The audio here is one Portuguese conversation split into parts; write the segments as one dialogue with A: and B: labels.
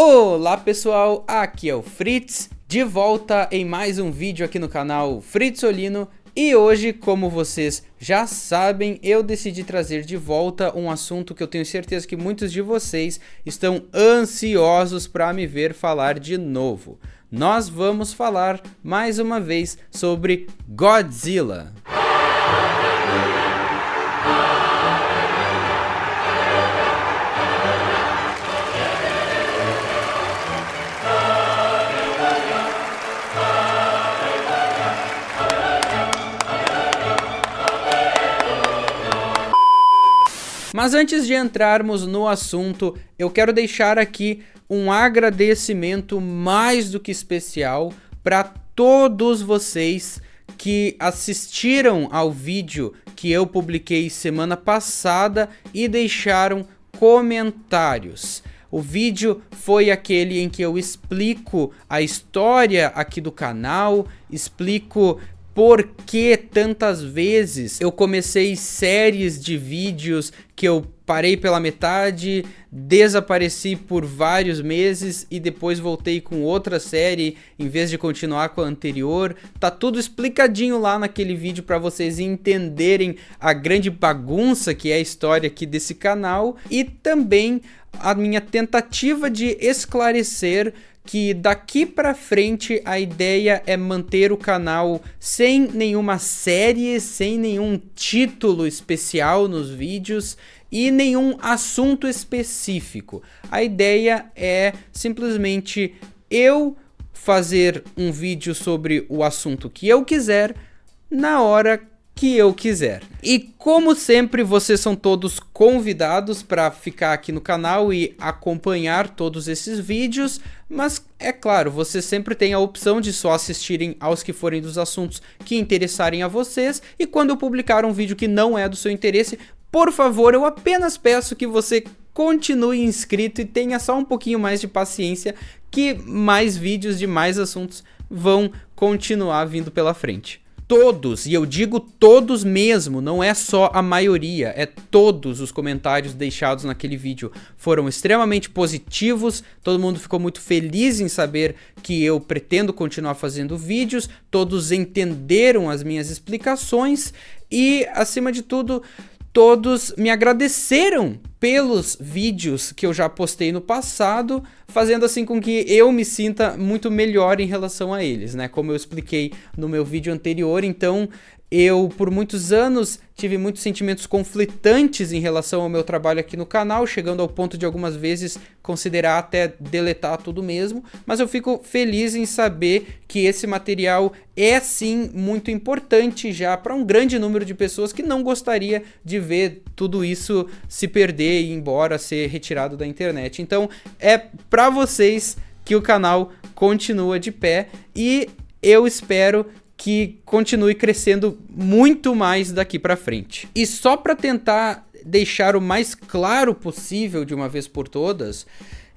A: Olá pessoal, aqui é o Fritz, de volta em mais um vídeo aqui no canal Fritzolino. E hoje, como vocês já sabem, eu decidi trazer de volta um assunto que eu tenho certeza que muitos de vocês estão ansiosos para me ver falar de novo. Nós vamos falar mais uma vez sobre Godzilla. Mas antes de entrarmos no assunto, eu quero deixar aqui um agradecimento mais do que especial para todos vocês que assistiram ao vídeo que eu publiquei semana passada e deixaram comentários. O vídeo foi aquele em que eu explico a história aqui do canal, explico por que tantas vezes eu comecei séries de vídeos que eu parei pela metade, desapareci por vários meses e depois voltei com outra série em vez de continuar com a anterior. Tá tudo explicadinho lá naquele vídeo para vocês entenderem a grande bagunça que é a história aqui desse canal e também a minha tentativa de esclarecer que daqui pra frente a ideia é manter o canal sem nenhuma série, sem nenhum título especial nos vídeos e nenhum assunto específico. A ideia é simplesmente eu fazer um vídeo sobre o assunto que eu quiser, na hora que eu quiser. E como sempre, vocês são todos convidados para ficar aqui no canal e acompanhar todos esses vídeos, mas é claro, vocês sempre têm a opção de só assistirem aos que forem dos assuntos que interessarem a vocês, e quando eu publicar um vídeo que não é do seu interesse, por favor, eu apenas peço que você continue inscrito e tenha só um pouquinho mais de paciência, que mais vídeos de mais assuntos vão continuar vindo pela frente. Todos, e eu digo todos mesmo, não é só a maioria, é todos os comentários deixados naquele vídeo foram extremamente positivos, todo mundo ficou muito feliz em saber que eu pretendo continuar fazendo vídeos, todos entenderam as minhas explicações e, acima de tudo, todos me agradeceram pelos vídeos que eu já postei no passado, fazendo assim com que eu me sinta muito melhor em relação a eles, né? Como eu expliquei no meu vídeo anterior, então eu por muitos anos tive muitos sentimentos conflitantes em relação ao meu trabalho aqui no canal, chegando ao ponto de algumas vezes considerar até deletar tudo mesmo, mas eu fico feliz em saber que esse material é sim muito importante já para um grande número de pessoas que não gostaria de ver tudo isso se perder e ir embora, ser retirado da internet. Então é para vocês que o canal continua de pé e eu espero que continue crescendo muito mais daqui para frente. E só para tentar deixar o mais claro possível de uma vez por todas,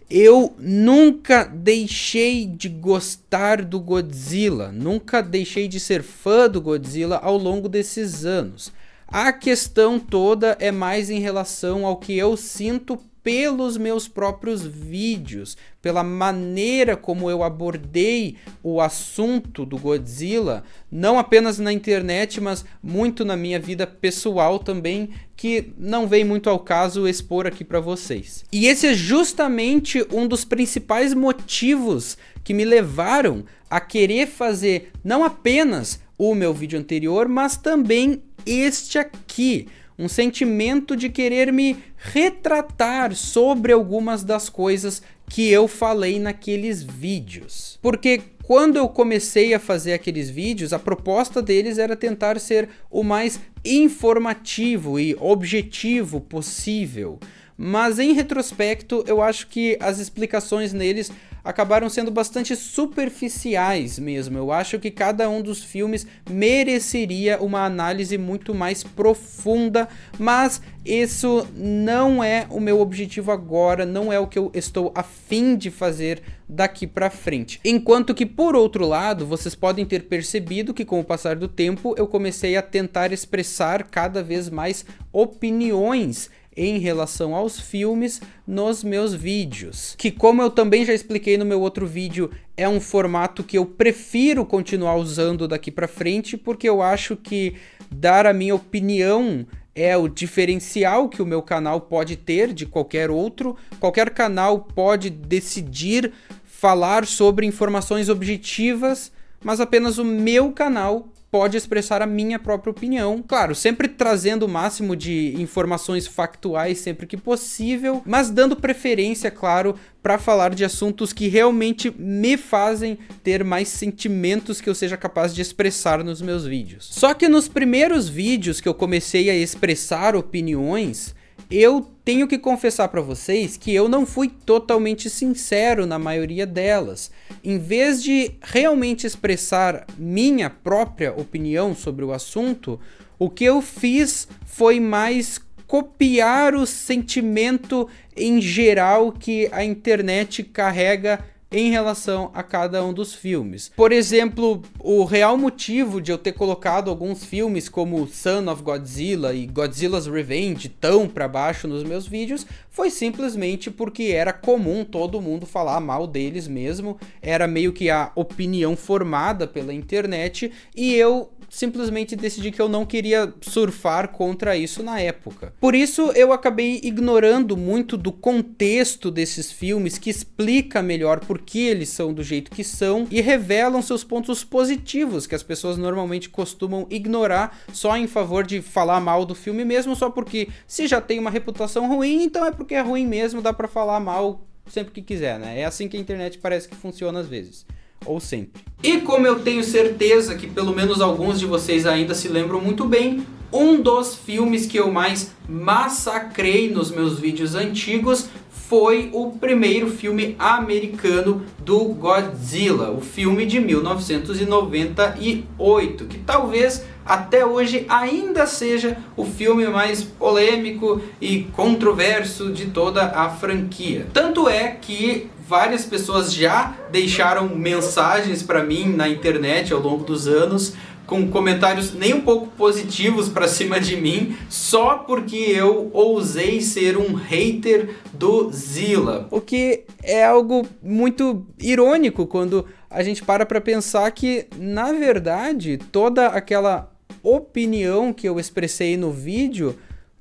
A: eu nunca deixei de gostar do Godzilla, nunca deixei de ser fã do Godzilla ao longo desses anos. A questão toda é mais em relação ao que eu sinto pelos meus próprios vídeos, pela maneira como eu abordei o assunto do Godzilla, não apenas na internet, mas muito na minha vida pessoal também, que não vem muito ao caso expor aqui para vocês. E esse é justamente um dos principais motivos que me levaram a querer fazer não apenas o meu vídeo anterior, mas também este aqui. Um sentimento de querer me retratar sobre algumas das coisas que eu falei naqueles vídeos. Porque quando eu comecei a fazer aqueles vídeos, a proposta deles era tentar ser o mais informativo e objetivo possível. Mas em retrospecto, eu acho que as explicações neles acabaram sendo bastante superficiais mesmo. Eu acho que cada um dos filmes mereceria uma análise muito mais profunda, mas isso não é o meu objetivo agora, não é o que eu estou a fim de fazer daqui pra frente. Enquanto que, por outro lado, vocês podem ter percebido que com o passar do tempo eu comecei a tentar expressar cada vez mais opiniões em relação aos filmes nos meus vídeos. Que, como eu também já expliquei no meu outro vídeo, é um formato que eu prefiro continuar usando daqui pra frente, porque eu acho que dar a minha opinião é o diferencial que o meu canal pode ter de qualquer outro. Qualquer canal pode decidir falar sobre informações objetivas, mas apenas o meu canal pode expressar a minha própria opinião. Claro, sempre trazendo o máximo de informações factuais sempre que possível, mas dando preferência, claro, para falar de assuntos que realmente me fazem ter mais sentimentos que eu seja capaz de expressar nos meus vídeos. Só que nos primeiros vídeos que eu comecei a expressar opiniões, eu tenho que confessar para vocês que eu não fui totalmente sincero na maioria delas. Em vez de realmente expressar minha própria opinião sobre o assunto, o que eu fiz foi mais copiar o sentimento em geral que a internet carrega em relação a cada um dos filmes. Por exemplo, o real motivo de eu ter colocado alguns filmes como Son of Godzilla e Godzilla's Revenge tão pra baixo nos meus vídeos foi simplesmente porque era comum todo mundo falar mal deles mesmo, era meio que a opinião formada pela internet e eu simplesmente decidi que eu não queria surfar contra isso na época. Por isso eu acabei ignorando muito do contexto desses filmes que explica melhor por que eles são do jeito que são e revelam seus pontos positivos que as pessoas normalmente costumam ignorar só em favor de falar mal do filme mesmo, só porque se já tem uma reputação ruim, então é porque é ruim mesmo, dá pra falar mal sempre que quiser, né? É assim que a internet parece que funciona às vezes. Ou sempre. E como eu tenho certeza que pelo menos alguns de vocês ainda se lembram muito bem, um dos filmes que eu mais massacrei nos meus vídeos antigos foi o primeiro filme americano do Godzilla, o filme de 1998, que talvez até hoje ainda seja o filme mais polêmico e controverso de toda a franquia. Tanto é que várias pessoas já deixaram mensagens para mim na internet ao longo dos anos com comentários nem um pouco positivos para cima de mim, só porque eu ousei ser um hater do Zilla. O que é algo muito irônico quando a gente para pensar que, na verdade, toda aquela opinião que eu expressei no vídeo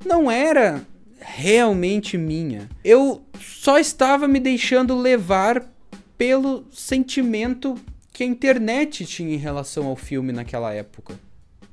A: não era realmente minha. Eu só estava me deixando levar pelo sentimento que a internet tinha em relação ao filme naquela época.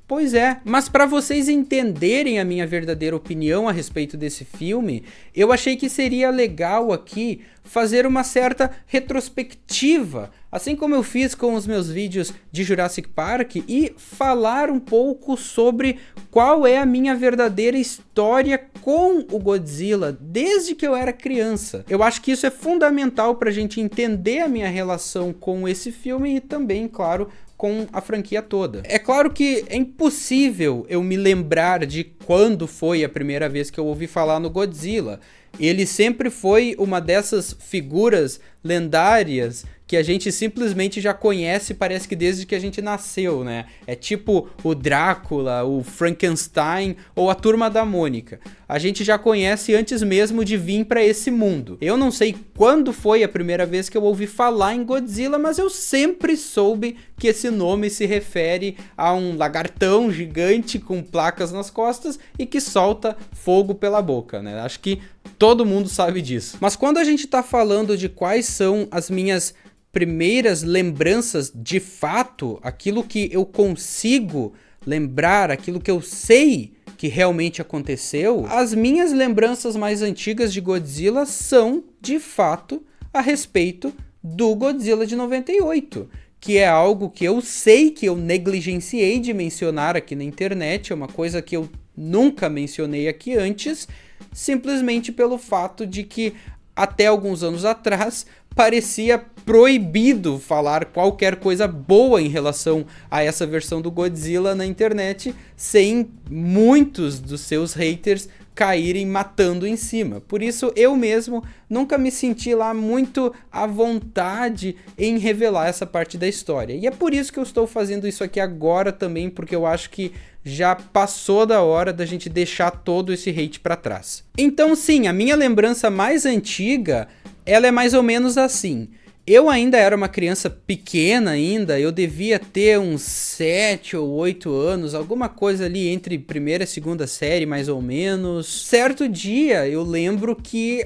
A: Pois é, mas para vocês entenderem a minha verdadeira opinião a respeito desse filme, eu achei que seria legal aqui fazer uma certa retrospectiva, assim como eu fiz com os meus vídeos de Jurassic Park, e falar um pouco sobre qual é a minha verdadeira história com o Godzilla desde que eu era criança. Eu acho que isso é fundamental para a gente entender a minha relação com esse filme e também, claro, com a franquia toda. É claro que é impossível eu me lembrar de quando foi a primeira vez que eu ouvi falar no Godzilla. Ele sempre foi uma dessas figuras lendárias que a gente simplesmente já conhece, parece que desde que a gente nasceu, né? É tipo o Drácula, o Frankenstein ou a Turma da Mônica. A gente já conhece antes mesmo de vir para esse mundo. Eu não sei quando foi a primeira vez que eu ouvi falar em Godzilla, mas eu sempre soube que esse nome se refere a um lagartão gigante com placas nas costas e que solta fogo pela boca, né? Acho que todo mundo sabe disso. Mas quando a gente tá falando de quais são as minhas primeiras lembranças de fato, aquilo que eu consigo lembrar, aquilo que eu sei que realmente aconteceu, as minhas lembranças mais antigas de Godzilla são, de fato, a respeito do Godzilla de 98, que é algo que eu sei que eu negligenciei de mencionar aqui na internet, é uma coisa que eu nunca mencionei aqui antes, simplesmente pelo fato de que até alguns anos atrás parecia proibido falar qualquer coisa boa em relação a essa versão do Godzilla na internet, sem muitos dos seus haters caírem matando em cima. Por isso eu mesmo nunca me senti lá muito à vontade em revelar essa parte da história. E é por isso que eu estou fazendo isso aqui agora também, porque eu acho que já passou da hora da gente deixar todo esse hate pra trás. Então sim, a minha lembrança mais antiga, ela é mais ou menos assim. Eu ainda era uma criança pequena ainda, eu devia ter uns 7 ou 8 anos, alguma coisa ali entre primeira e segunda série, mais ou menos. Certo dia, eu lembro que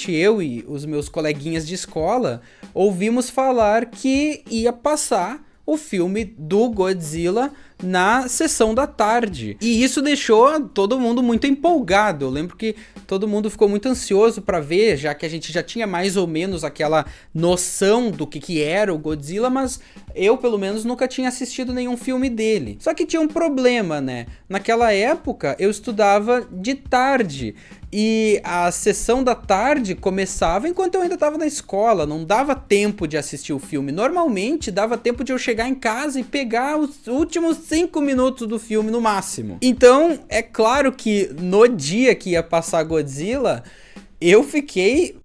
A: eu e os meus coleguinhas de escola, ouvimos falar que ia passar o filme do Godzilla na sessão da tarde. E isso deixou todo mundo muito empolgado. Eu lembro que todo mundo ficou muito ansioso para ver, já que a gente já tinha mais ou menos aquela noção do que era o Godzilla, mas eu, pelo menos, nunca tinha assistido nenhum filme dele. Só que tinha um problema, né? Naquela época, eu estudava de tarde. E a sessão da tarde começava enquanto eu ainda estava na escola, não dava tempo de assistir o filme. Normalmente dava tempo de eu chegar em casa e pegar os últimos 5 minutos do filme no máximo. Então, é claro que no dia que ia passar Godzilla, eu fiquei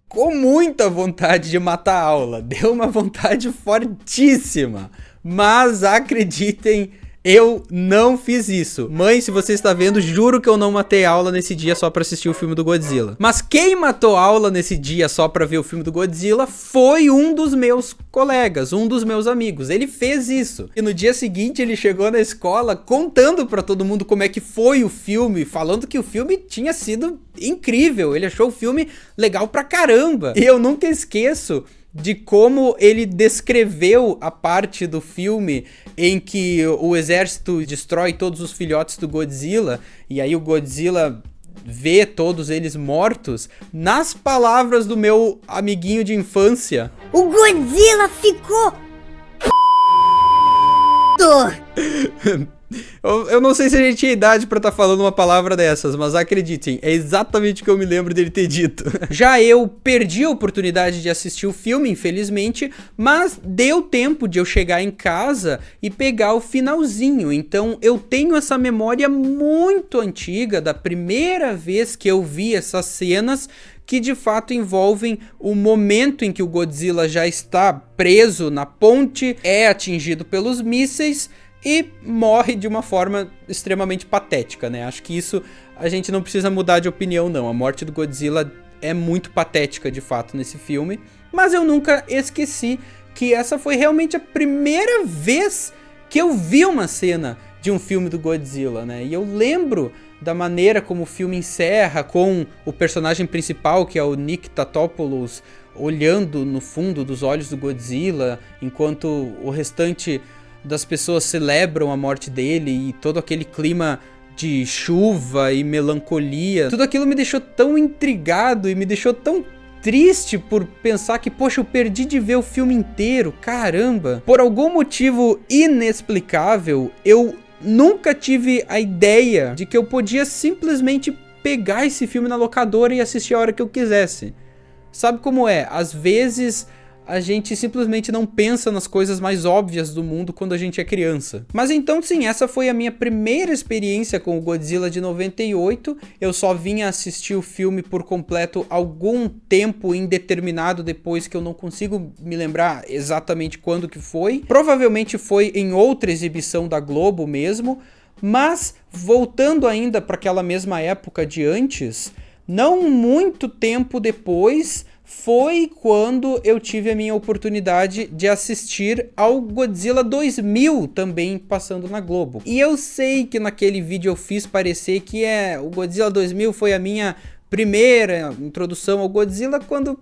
A: com muita vontade de matar a aula. Deu uma vontade fortíssima. Mas acreditem, eu não fiz isso. Mãe, se você está vendo, juro que eu não matei aula nesse dia só pra assistir o filme do Godzilla. Mas quem matou aula nesse dia só pra ver o filme do Godzilla foi um dos meus colegas, um dos meus amigos. Ele fez isso. E no dia seguinte ele chegou na escola contando pra todo mundo como é que foi o filme, falando que o filme tinha sido incrível. Ele achou o filme legal pra caramba. E eu nunca esqueço de como ele descreveu a parte do filme em que o exército destrói todos os filhotes do Godzilla, e aí o Godzilla vê todos eles mortos, nas palavras do meu amiguinho de infância.
B: O Godzilla ficou...
A: Eu não sei se a gente tinha idade pra estar falando uma palavra dessas, mas acreditem, é exatamente o que eu me lembro dele ter dito. Já eu perdi a oportunidade de assistir o filme, infelizmente, mas deu tempo de eu chegar em casa e pegar o finalzinho. Então eu tenho essa memória muito antiga da primeira vez que eu vi essas cenas, que de fato envolvem o momento em que o Godzilla já está preso na ponte, é atingido pelos mísseis e morre de uma forma extremamente patética, né? Acho que isso a gente não precisa mudar de opinião, não. A morte do Godzilla é muito patética, de fato, nesse filme. Mas eu nunca esqueci que essa foi realmente a primeira vez que eu vi uma cena de um filme do Godzilla, né? E eu lembro da maneira como o filme encerra com o personagem principal, que é o Nick Tatopoulos, olhando no fundo dos olhos do Godzilla, enquanto o restante das pessoas celebram a morte dele, e todo aquele clima de chuva e melancolia. Tudo aquilo me deixou tão intrigado e me deixou tão triste por pensar que, poxa, eu perdi de ver o filme inteiro, caramba. Por algum motivo inexplicável, eu nunca tive a ideia de que eu podia simplesmente pegar esse filme na locadora e assistir a hora que eu quisesse. Sabe como é? Às vezes a gente simplesmente não pensa nas coisas mais óbvias do mundo quando a gente é criança. Mas então sim, essa foi a minha primeira experiência com o Godzilla de 98. Eu só vinha assistir o filme por completo algum tempo indeterminado depois, que eu não consigo me lembrar exatamente quando que foi. Provavelmente foi em outra exibição da Globo mesmo. Mas voltando ainda para aquela mesma época de antes, não muito tempo depois, foi quando eu tive a minha oportunidade de assistir ao Godzilla 2000 também passando na Globo. E eu sei que naquele vídeo eu fiz parecer que o Godzilla 2000 foi a minha primeira introdução ao Godzilla, quando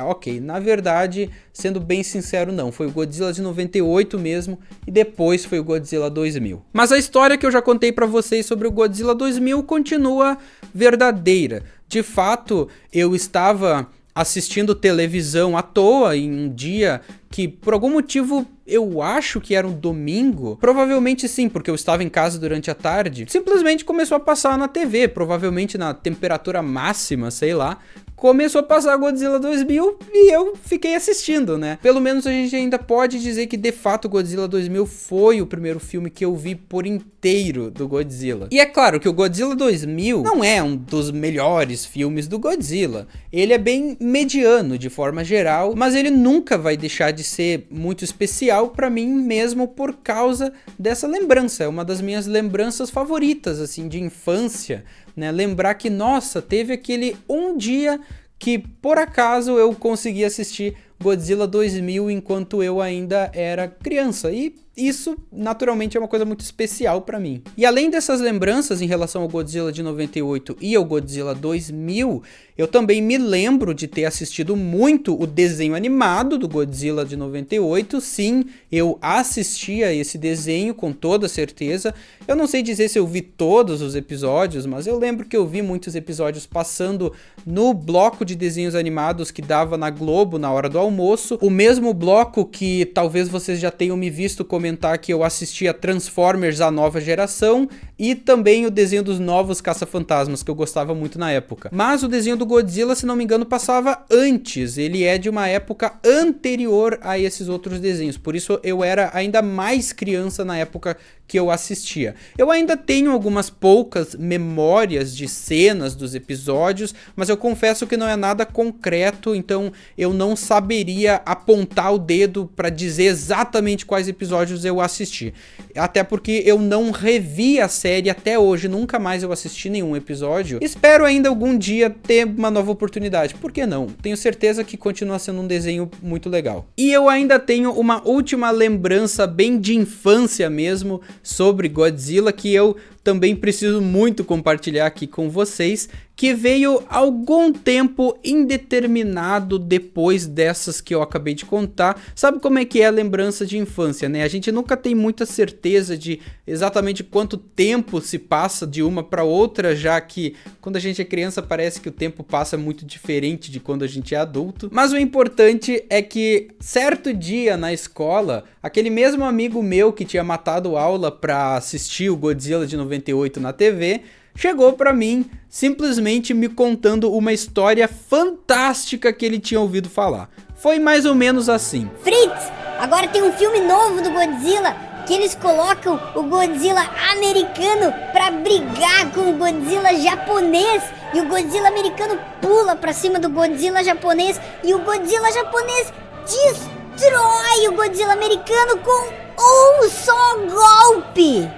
A: ok, na verdade, sendo bem sincero, não, foi o Godzilla de 98 mesmo, e depois foi o Godzilla 2000. Mas a história que eu já contei pra vocês sobre o Godzilla 2000 continua verdadeira. De fato, eu estava assistindo televisão à toa em um dia que, por algum motivo, eu acho que era um domingo. Provavelmente sim, porque eu estava em casa durante a tarde. Simplesmente começou a passar na TV, provavelmente na temperatura máxima, sei lá. começou a passar Godzilla 2000 e eu fiquei assistindo, né? Pelo menos a gente ainda pode dizer que de fato Godzilla 2000 foi o primeiro filme que eu vi por inteiro do Godzilla. E é claro que o Godzilla 2000 não é um dos melhores filmes do Godzilla. Ele é bem mediano de forma geral, mas ele nunca vai deixar de ser muito especial pra mim mesmo por causa dessa lembrança. É uma das minhas lembranças favoritas, assim, de infância, né? Lembrar que, nossa, teve aquele um dia que por acaso eu consegui assistir Godzilla 2000 enquanto eu ainda era criança, e isso naturalmente é uma coisa muito especial pra mim. E além dessas lembranças em relação ao Godzilla de 98 e ao Godzilla 2000, eu também me lembro de ter assistido muito o desenho animado do Godzilla de 98, sim, eu assistia esse desenho com toda certeza. Eu não sei dizer se eu vi todos os episódios, mas eu lembro que eu vi muitos episódios passando no bloco de desenhos animados que dava na Globo na hora do almoço, o mesmo bloco que talvez vocês já tenham me visto comentar que eu assistia Transformers A Nova Geração e também o desenho dos Novos Caça-Fantasmas, que eu gostava muito na época. Mas o desenho do Godzilla, se não me engano, passava antes, ele é de uma época anterior a esses outros desenhos, por isso eu era ainda mais criança na época que eu assistia. Eu ainda tenho algumas poucas memórias de cenas dos episódios, mas eu confesso que não é nada concreto, então eu não saberia apontar o dedo para dizer exatamente quais episódios eu assisti. Até porque eu não revi a série até hoje, nunca mais eu assisti nenhum episódio. Espero ainda algum dia ter uma nova oportunidade, por que não? Tenho certeza que continua sendo um desenho muito legal. E eu ainda tenho uma última lembrança bem de infância mesmo sobre Godzilla, que eu também preciso muito compartilhar aqui com vocês, que veio algum tempo indeterminado depois dessas que eu acabei de contar. Sabe como é que é a lembrança de infância, né? A gente nunca tem muita certeza de exatamente quanto tempo se passa de uma para outra, já que quando a gente é criança parece que o tempo passa muito diferente de quando a gente é adulto. Mas o importante é que certo dia na escola, aquele mesmo amigo meu que tinha matado aula para assistir o Godzilla de 98 na TV, chegou pra mim simplesmente me contando uma história fantástica que ele tinha ouvido falar. Foi mais ou menos assim:
B: Fritz, agora tem um filme novo do Godzilla, que eles colocam o Godzilla americano pra brigar com o Godzilla japonês, e o Godzilla americano pula pra cima do Godzilla japonês, e o Godzilla japonês destrói o Godzilla americano com um só golpe.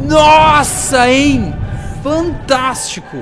A: Nossa, hein? Fantástico!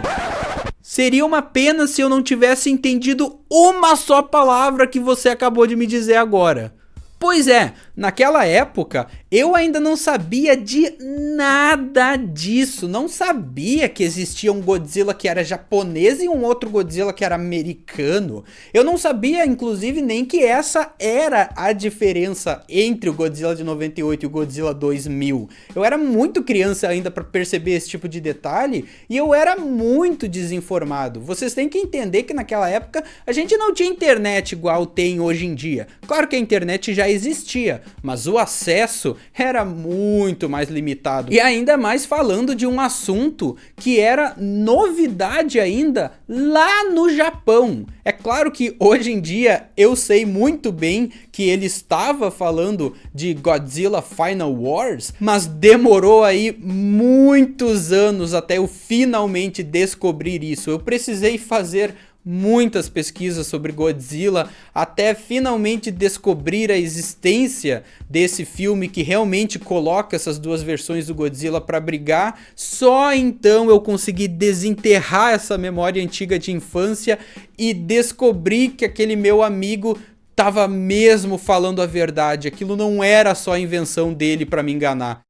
A: Seria uma pena se eu não tivesse entendido uma só palavra que você acabou de me dizer agora. Pois é, naquela época eu ainda não sabia de nada disso, não sabia que existia um Godzilla que era japonês e um outro Godzilla que era americano. Eu não sabia, inclusive, nem que essa era a diferença entre o Godzilla de 98 e o Godzilla 2000. Eu era muito criança ainda para perceber esse tipo de detalhe e eu era muito desinformado. Vocês têm que entender que naquela época a gente não tinha internet igual tem hoje em dia. Claro que a internet já existia, mas o acesso era muito mais limitado. E ainda mais falando de um assunto que era novidade ainda lá no Japão. É claro que hoje em dia eu sei muito bem que ele estava falando de Godzilla Final Wars, mas demorou aí muitos anos até eu finalmente descobrir isso. Eu precisei fazer muitas pesquisas sobre Godzilla até finalmente descobrir a existência desse filme que realmente coloca essas duas versões do Godzilla para brigar. Só então eu consegui desenterrar essa memória antiga de infância e descobri que aquele meu amigo tava mesmo falando a verdade. Aquilo não era só invenção dele para me enganar.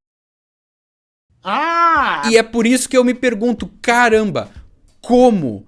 A: E é por isso que eu me pergunto, caramba, como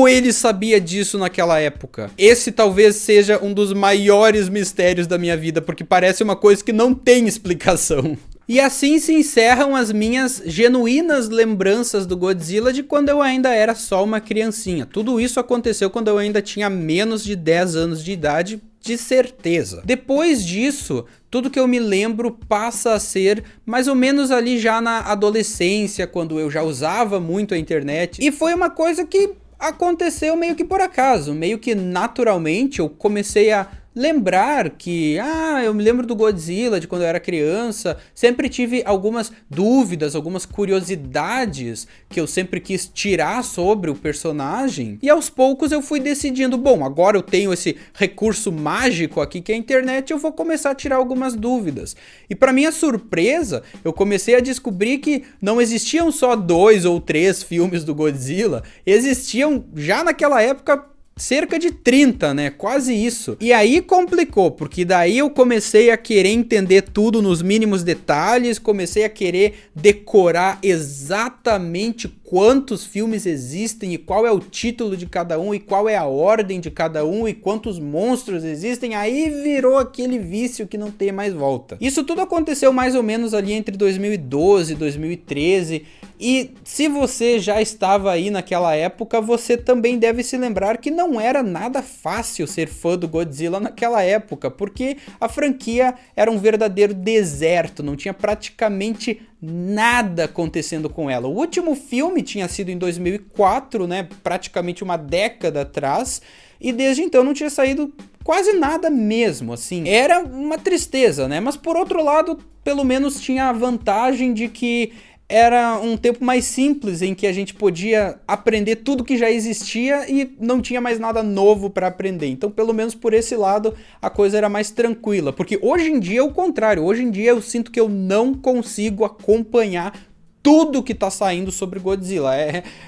A: ele sabia disso naquela época? Esse talvez seja um dos maiores mistérios da minha vida, porque parece uma coisa que não tem explicação. E assim se encerram as minhas genuínas lembranças do Godzilla de quando eu ainda era só uma criancinha. Tudo isso aconteceu quando eu ainda tinha menos de 10 anos de idade, de certeza. Depois disso, tudo que eu me lembro passa a ser mais ou menos ali já na adolescência, quando eu já usava muito a internet. E foi uma coisa que aconteceu meio que por acaso, meio que naturalmente eu comecei a lembrar que, eu me lembro do Godzilla de quando eu era criança, sempre tive algumas dúvidas, algumas curiosidades que eu sempre quis tirar sobre o personagem, e aos poucos eu fui decidindo, bom, agora eu tenho esse recurso mágico aqui que é a internet, eu vou começar a tirar algumas dúvidas. E para minha surpresa, eu comecei a descobrir que não existiam só 2 ou 3 filmes do Godzilla, existiam já naquela época cerca de 30, né? Quase isso. E aí complicou, porque daí eu comecei a querer entender tudo nos mínimos detalhes, comecei a querer decorar exatamente quantos filmes existem e qual é o título de cada um e qual é a ordem de cada um e quantos monstros existem. Aí virou aquele vício que não tem mais volta. Isso tudo aconteceu mais ou menos ali entre 2012 e 2013. E se você já estava aí naquela época, você também deve se lembrar que não era nada fácil ser fã do Godzilla naquela época, porque a franquia era um verdadeiro deserto, não tinha praticamente nada acontecendo com ela. O último filme tinha sido em 2004, né, praticamente uma década atrás, e desde então não tinha saído quase nada mesmo, assim. Era uma tristeza, né, mas por outro lado, pelo menos tinha a vantagem de que era um tempo mais simples em que a gente podia aprender tudo que já existia e não tinha mais nada novo para aprender. Então, pelo menos por esse lado, a coisa era mais tranquila. Porque hoje em dia é o contrário. Hoje em dia eu sinto que eu não consigo acompanhar tudo que tá saindo sobre Godzilla.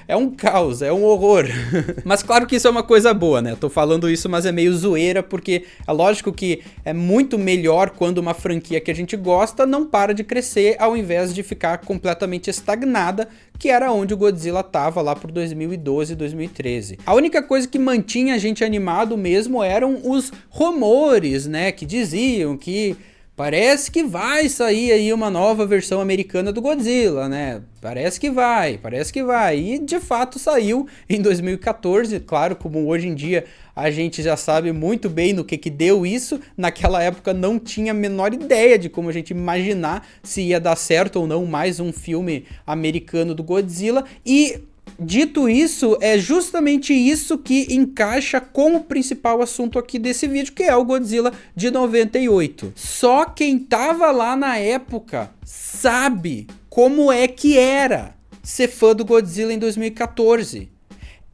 A: É um caos, é um horror. Mas claro que isso é uma coisa boa, né? Eu tô falando isso, mas é meio zoeira, porque é lógico que é muito melhor quando uma franquia que a gente gosta não para de crescer, ao invés de ficar completamente estagnada, que era onde o Godzilla tava lá por 2012 e 2013. A única coisa que mantinha a gente animado mesmo eram os rumores, né? Que diziam que parece que vai sair aí uma nova versão americana do Godzilla, né? Parece que vai. E de fato saiu em 2014, claro, como hoje em dia a gente já sabe muito bem no que deu isso. Naquela época não tinha a menor ideia de como a gente imaginar se ia dar certo ou não mais um filme americano do Godzilla. E dito isso, é justamente isso que encaixa com o principal assunto aqui desse vídeo, que é o Godzilla de 98. Só quem tava lá na época sabe como é que era ser fã do Godzilla em 2014.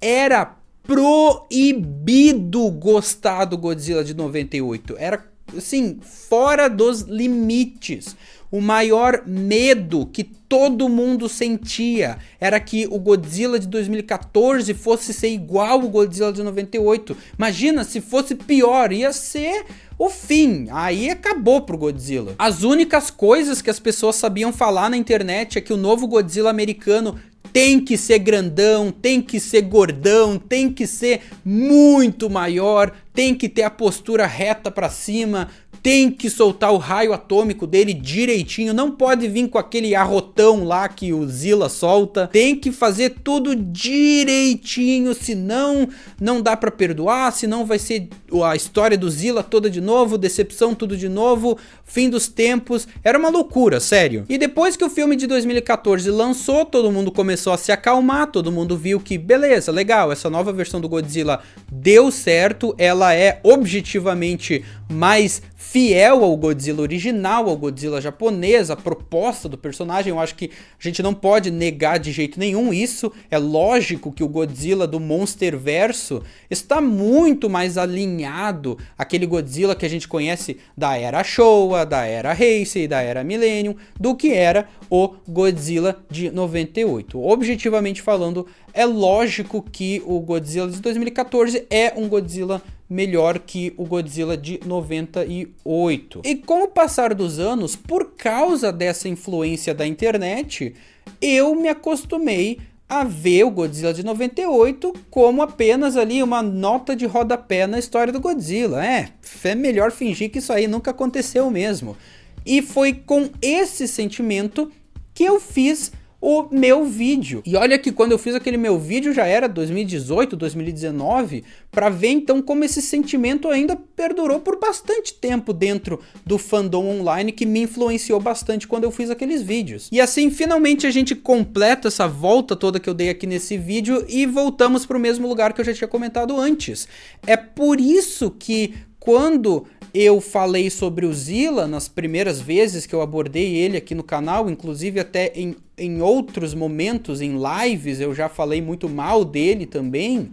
A: Era proibido gostar do Godzilla de 98. Era, assim, fora dos limites. O maior medo que todo mundo sentia era que o Godzilla de 2014 fosse ser igual ao Godzilla de 98. Imagina se fosse pior, ia ser o fim. Aí acabou pro Godzilla. As únicas coisas que as pessoas sabiam falar na internet é que o novo Godzilla americano tem que ser grandão, tem que ser gordão, tem que ser muito maior, tem que ter a postura reta pra cima, tem que soltar o raio atômico dele direitinho, não pode vir com aquele arrotão lá que o Zilla solta, tem que fazer tudo direitinho, senão não dá pra perdoar, senão vai ser a história do Zilla toda de novo, decepção tudo de novo, fim dos tempos. Era uma loucura, sério. E depois que o filme de 2014 lançou, todo mundo começou a se acalmar, todo mundo viu que beleza, legal, essa nova versão do Godzilla deu certo, ela é objetivamente mais fiel ao Godzilla original, ao Godzilla japonês, a proposta do personagem. Eu acho que a gente não pode negar de jeito nenhum isso. É lógico que o Godzilla do Monsterverso está muito mais alinhado àquele Godzilla que a gente conhece da era Showa, da era Heisei, da era Millennium, do que era o Godzilla de 98. Objetivamente falando, é lógico que o Godzilla de 2014 é um Godzilla melhor que o Godzilla de 98. E com o passar dos anos, por causa dessa influência da internet, eu me acostumei a ver o Godzilla de 98 como apenas ali uma nota de rodapé na história do Godzilla. É melhor fingir que isso aí nunca aconteceu mesmo. E foi com esse sentimento que eu fiz o meu vídeo. E olha que quando eu fiz aquele meu vídeo já era 2018, 2019, pra ver então como esse sentimento ainda perdurou por bastante tempo dentro do fandom online, que me influenciou bastante quando eu fiz aqueles vídeos. E assim, finalmente a gente completa essa volta toda que eu dei aqui nesse vídeo e voltamos pro mesmo lugar que eu já tinha comentado antes. É por isso que quando eu falei sobre o Zilla nas primeiras vezes que eu abordei ele aqui no canal, inclusive até em outros momentos, em lives, eu já falei muito mal dele também,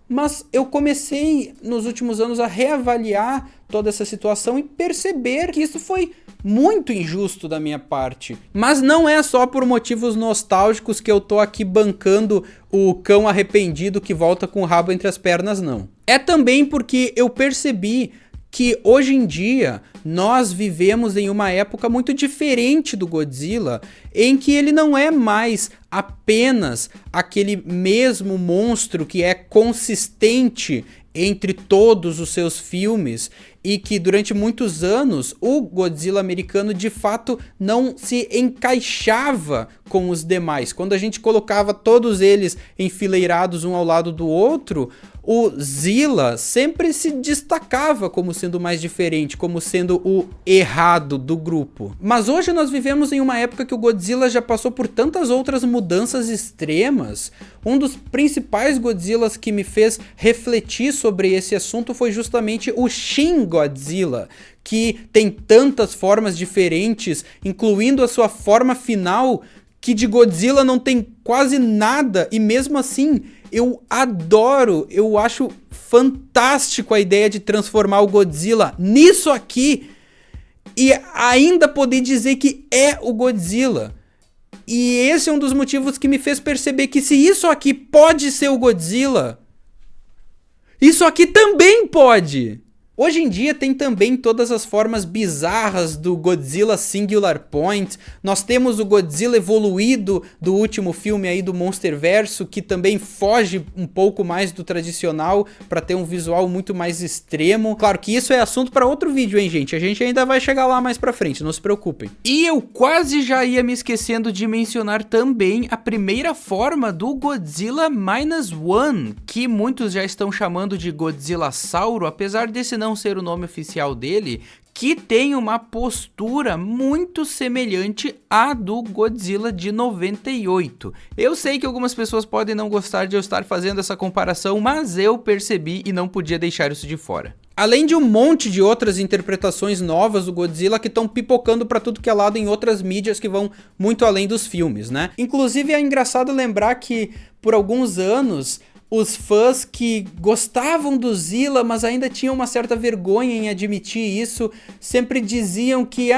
A: mas eu comecei nos últimos anos a reavaliar toda essa situação e perceber que isso foi muito injusto da minha parte. Mas não é só por motivos nostálgicos que eu tô aqui bancando o cão arrependido que volta com o rabo entre as pernas, não. É também porque eu percebi que hoje em dia nós vivemos em uma época muito diferente do Godzilla, em que ele não é mais apenas aquele mesmo monstro que é consistente entre todos os seus filmes e que durante muitos anos o Godzilla americano de fato não se encaixava com os demais. Quando a gente colocava todos eles enfileirados um ao lado do outro, o Zilla sempre se destacava como sendo mais diferente, como sendo o errado do grupo. Mas hoje nós vivemos em uma época que o Godzilla já passou por tantas outras mudanças extremas. Um dos principais Godzillas que me fez refletir sobre esse assunto foi justamente o Shin Godzilla, que tem tantas formas diferentes, incluindo a sua forma final, que de Godzilla não tem quase nada, e mesmo assim eu adoro, eu acho fantástico a ideia de transformar o Godzilla nisso aqui e ainda poder dizer que é o Godzilla. E esse é um dos motivos que me fez perceber que se isso aqui pode ser o Godzilla, isso aqui também pode! Hoje em dia tem também todas as formas bizarras do Godzilla Singular Point. Nós temos o Godzilla evoluído do último filme aí do Monsterverso, que também foge um pouco mais do tradicional para ter um visual muito mais extremo. Claro que isso é assunto para outro vídeo, hein, gente? A gente ainda vai chegar lá mais pra frente, não se preocupem. E eu quase já ia me esquecendo de mencionar também a primeira forma do Godzilla Minus One, que muitos já estão chamando de Godzillasauro, apesar desse não ser o nome oficial dele, que tem uma postura muito semelhante à do Godzilla de 98. Eu sei que algumas pessoas podem não gostar de eu estar fazendo essa comparação, mas eu percebi e não podia deixar isso de fora. Além de um monte de outras interpretações novas do Godzilla que estão pipocando pra tudo que é lado em outras mídias que vão muito além dos filmes, né? Inclusive é engraçado lembrar que por alguns anos os fãs que gostavam do Zilla, mas ainda tinham uma certa vergonha em admitir isso, sempre diziam que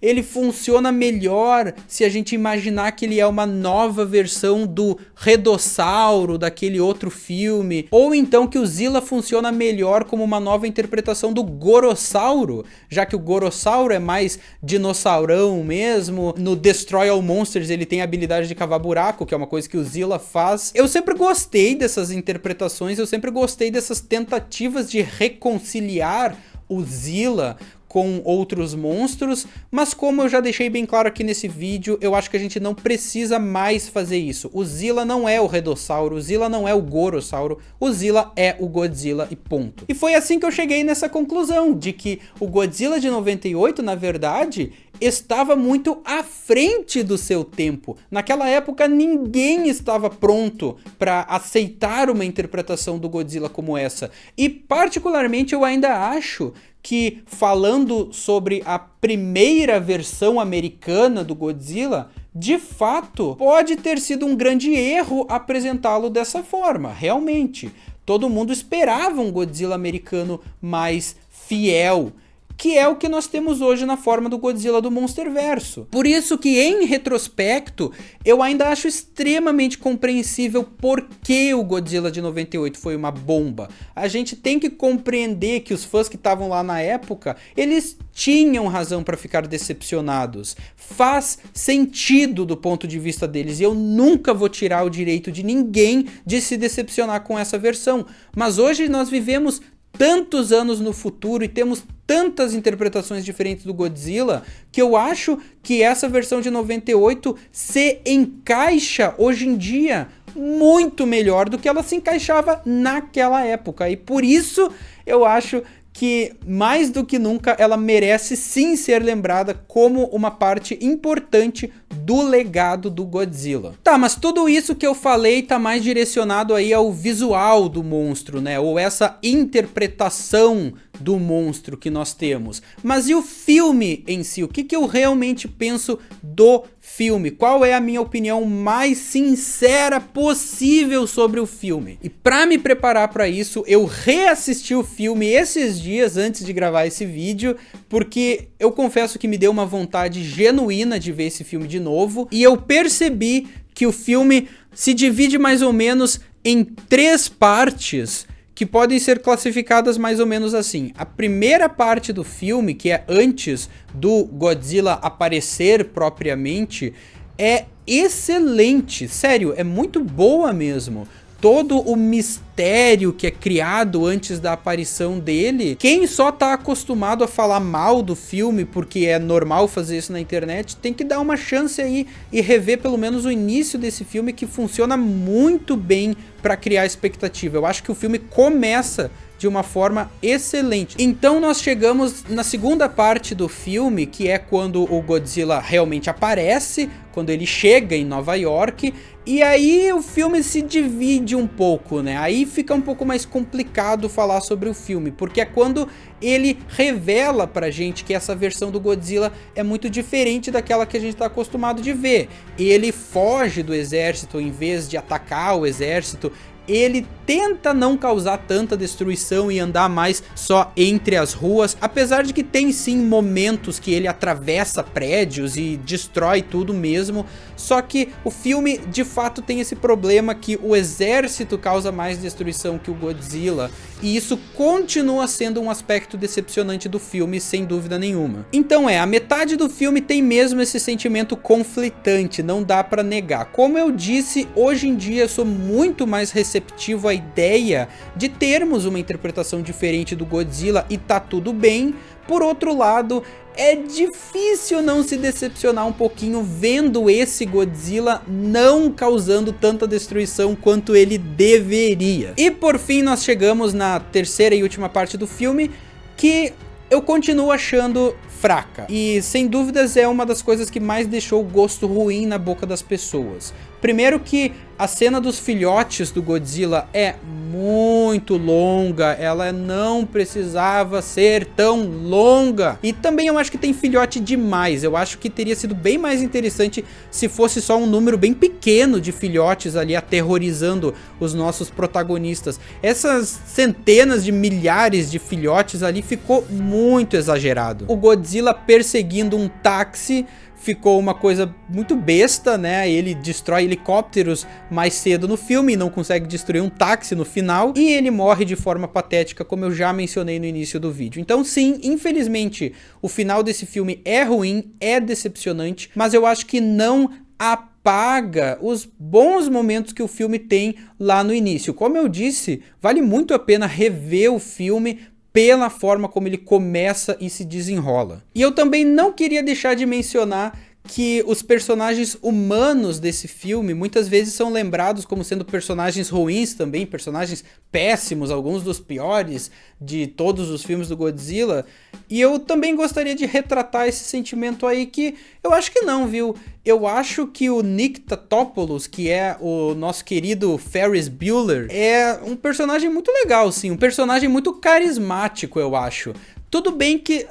A: ele funciona melhor se a gente imaginar que ele é uma nova versão do Redossauro, daquele outro filme, ou então que o Zilla funciona melhor como uma nova interpretação do Gorossauro, já que o Gorossauro é mais dinossaurão mesmo. No Destroy All Monsters ele tem a habilidade de cavar buraco, que é uma coisa que o Zilla faz. Eu sempre gostei dessas interpretações, eu sempre gostei dessas tentativas de reconciliar o Zilla com outros monstros, mas como eu já deixei bem claro aqui nesse vídeo, eu acho que a gente não precisa mais fazer isso. O Zilla não é o Redossauro, o Zilla não é o Gorossauro, o Zilla é o Godzilla e ponto. E foi assim que eu cheguei nessa conclusão, de que o Godzilla de 98, na verdade, estava muito à frente do seu tempo. Naquela época ninguém estava pronto para aceitar uma interpretação do Godzilla como essa. E particularmente eu ainda acho que, falando sobre a primeira versão americana do Godzilla, de fato pode ter sido um grande erro apresentá-lo dessa forma, realmente. Todo mundo esperava um Godzilla americano mais fiel, que é o que nós temos hoje na forma do Godzilla do Monsterverso. Por isso que, em retrospecto, eu ainda acho extremamente compreensível por que o Godzilla de 98 foi uma bomba. A gente tem que compreender que os fãs que estavam lá na época, eles tinham razão para ficar decepcionados. Faz sentido do ponto de vista deles, e eu nunca vou tirar o direito de ninguém de se decepcionar com essa versão. Mas hoje nós vivemos tantos anos no futuro e temos tantas interpretações diferentes do Godzilla, que eu acho que essa versão de 98 se encaixa hoje em dia muito melhor do que ela se encaixava naquela época. E por isso eu acho que mais do que nunca ela merece sim ser lembrada como uma parte importante do legado do Godzilla. Tá, mas tudo isso que eu falei tá mais direcionado aí ao visual do monstro, né? Ou essa interpretação do monstro que nós temos. Mas e o filme em si? O que eu realmente penso do filme? Qual é a minha opinião mais sincera possível sobre o filme? E para me preparar para isso, eu reassisti o filme esses dias antes de gravar esse vídeo, porque eu confesso que me deu uma vontade genuína de ver esse filme de novo, e eu percebi que o filme se divide mais ou menos em 3 partes, que podem ser classificadas mais ou menos assim. A primeira parte do filme, que é antes do Godzilla aparecer propriamente, é excelente, sério, é muito boa mesmo. Todo o mistério que é criado antes da aparição dele, quem só tá acostumado a falar mal do filme, porque é normal fazer isso na internet, tem que dar uma chance aí e rever pelo menos o início desse filme, que funciona muito bem para criar expectativa. Eu acho que o filme começa de uma forma excelente. Então nós chegamos na segunda parte do filme, que é quando o Godzilla realmente aparece, quando ele chega em Nova York, e aí o filme se divide um pouco, né? Aí fica um pouco mais complicado falar sobre o filme, porque é quando ele revela pra gente que essa versão do Godzilla é muito diferente daquela que a gente tá acostumado de ver. Ele foge do exército em vez de atacar o exército. Ele tenta não causar tanta destruição e andar mais só entre as ruas, apesar de que tem sim momentos que ele atravessa prédios e destrói tudo mesmo, só que o filme de fato tem esse problema que o exército causa mais destruição que o Godzilla, e isso continua sendo um aspecto decepcionante do filme, sem dúvida nenhuma. Então a metade do filme tem mesmo esse sentimento conflitante, não dá pra negar. Como eu disse, hoje em dia eu sou muito mais receptivo à ideia de termos uma interpretação diferente do Godzilla, e tá tudo bem. Por outro lado, é difícil não se decepcionar um pouquinho vendo esse Godzilla não causando tanta destruição quanto ele deveria. E por fim nós chegamos na terceira e última parte do filme, que eu continuo achando fraca, e sem dúvidas é uma das coisas que mais deixou o gosto ruim na boca das pessoas. Primeiro que a cena dos filhotes do Godzilla é muito longa, ela não precisava ser tão longa. E também eu acho que tem filhote demais, eu acho que teria sido bem mais interessante se fosse só um número bem pequeno de filhotes ali aterrorizando os nossos protagonistas. Essas centenas de milhares de filhotes ali ficou muito exagerado. O Godzilla perseguindo um táxi ficou uma coisa muito besta, né? Ele destrói helicópteros mais cedo no filme e não consegue destruir um táxi no final, e ele morre de forma patética, como eu já mencionei no início do vídeo. Então sim, infelizmente, o final desse filme é ruim, é decepcionante, mas eu acho que não apaga os bons momentos que o filme tem lá no início. Como eu disse, vale muito a pena rever o filme pela forma como ele começa e se desenrola. E eu também não queria deixar de mencionar que os personagens humanos desse filme muitas vezes são lembrados como sendo personagens ruins também, personagens péssimos, alguns dos piores de todos os filmes do Godzilla, e eu também gostaria de retratar esse sentimento aí, que eu acho que não, viu? Eu acho que o Nick Tatopoulos, que é o nosso querido Ferris Bueller, é um personagem muito legal, sim, um personagem muito carismático, eu acho. Tudo bem que,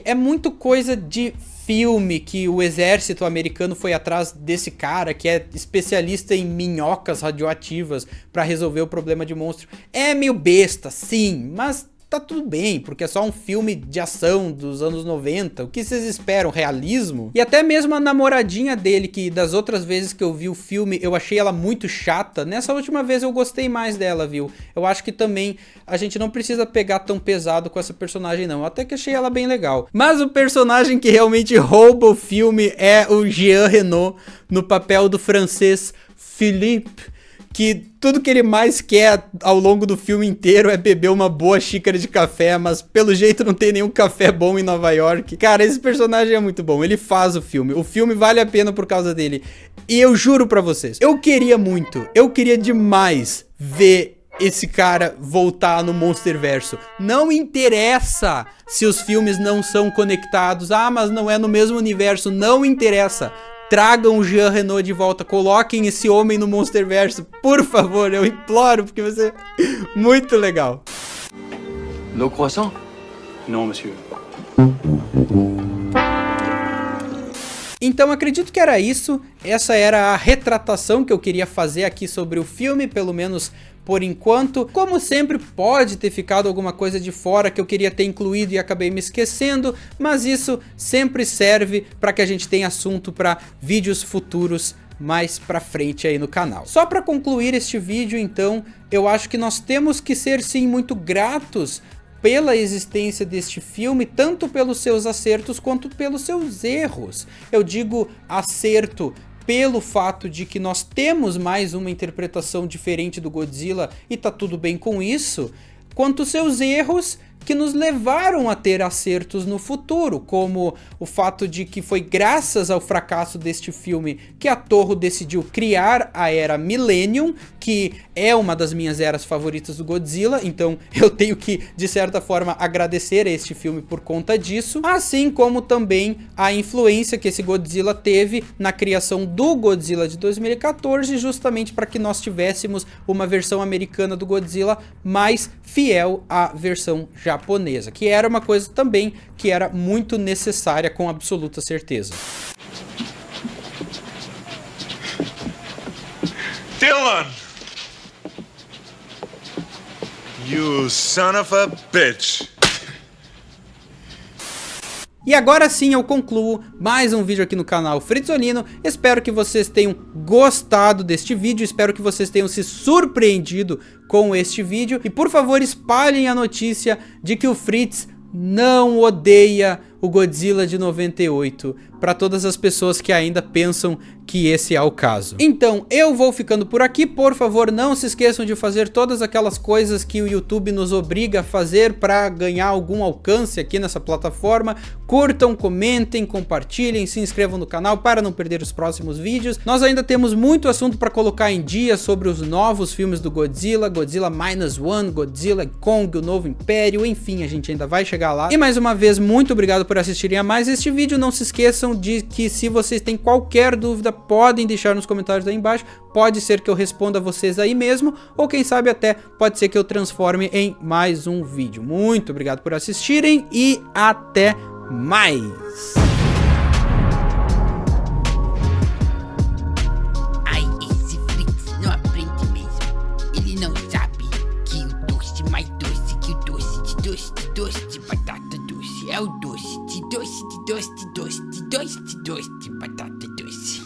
A: é muito coisa de filme que o exército americano foi atrás desse cara que é especialista em minhocas radioativas para resolver o problema de monstro. É meio besta, sim, mas tá tudo bem, porque é só um filme de ação dos anos 90. O que vocês esperam? Realismo? E até mesmo a namoradinha dele, que das outras vezes que eu vi o filme eu achei ela muito chata, nessa última vez eu gostei mais dela, viu? Eu acho que também a gente não precisa pegar tão pesado com essa personagem não, eu até que achei ela bem legal. Mas o personagem que realmente rouba o filme é o Jean Reno, no papel do francês Philippe, que tudo que ele mais quer ao longo do filme inteiro é beber uma boa xícara de café, mas pelo jeito não tem nenhum café bom em Nova York. Cara, esse personagem é muito bom, ele faz o filme vale a pena por causa dele. E eu juro pra vocês, eu queria demais ver esse cara voltar no Monsterverso. Não interessa se os filmes não são conectados, mas não é no mesmo universo, não interessa. Tragam o Jean Reno de volta, coloquem esse homem no Monsterverso, por favor, eu imploro, porque vai ser muito legal.
C: No croissant? Non, monsieur.
A: Então acredito que era isso, essa era a retratação que eu queria fazer aqui sobre o filme, pelo menos por enquanto. Como sempre, pode ter ficado alguma coisa de fora que eu queria ter incluído e acabei me esquecendo, mas isso sempre serve para que a gente tenha assunto para vídeos futuros mais pra frente aí no canal. Só para concluir este vídeo, então, eu acho que nós temos que ser sim muito gratos pela existência deste filme, tanto pelos seus acertos quanto pelos seus erros. Eu digo acerto pelo fato de que nós temos mais uma interpretação diferente do Godzilla e tá tudo bem com isso, quanto seus erros que nos levaram a ter acertos no futuro, como o fato de que foi graças ao fracasso deste filme que a Toho decidiu criar a era Millennium, que é uma das minhas eras favoritas do Godzilla, então eu tenho que, de certa forma, agradecer a este filme por conta disso, assim como também a influência que esse Godzilla teve na criação do Godzilla de 2014, justamente para que nós tivéssemos uma versão americana do Godzilla mais fiel à versão japonesa, que era uma coisa também que era muito necessária, com absoluta certeza.
D: Dylan! You son of a bitch!
A: E agora sim eu concluo mais um vídeo aqui no canal Fritzolino. Espero que vocês tenham gostado deste vídeo, espero que vocês tenham se surpreendido com este vídeo. E por favor espalhem a notícia de que o Fritz não odeia o Godzilla de 98, para todas as pessoas que ainda pensam que esse é o caso. Então eu vou ficando por aqui, por favor não se esqueçam de fazer todas aquelas coisas que o YouTube nos obriga a fazer para ganhar algum alcance aqui nessa plataforma. Curtam, comentem, compartilhem, se inscrevam no canal para não perder os próximos vídeos. Nós ainda temos muito assunto para colocar em dia sobre os novos filmes do Godzilla, Godzilla Minus One, Godzilla Kong, o Novo Império, enfim, a gente ainda vai chegar lá. E mais uma vez, muito obrigado por assistirem a mais este vídeo. Não se esqueçam de que se vocês têm qualquer dúvida, podem deixar nos comentários aí embaixo. Pode ser que eu responda a vocês aí mesmo, ou quem sabe até pode ser que eu transforme em mais um vídeo. Muito obrigado por assistirem e até mais!
E: Ai, esse Fritz não aprende mesmo. Ele não sabe que o doce mais doce que o doce de doce de doce de batata doce é o doce de doce de doce de doce de doce de doce de batata doce.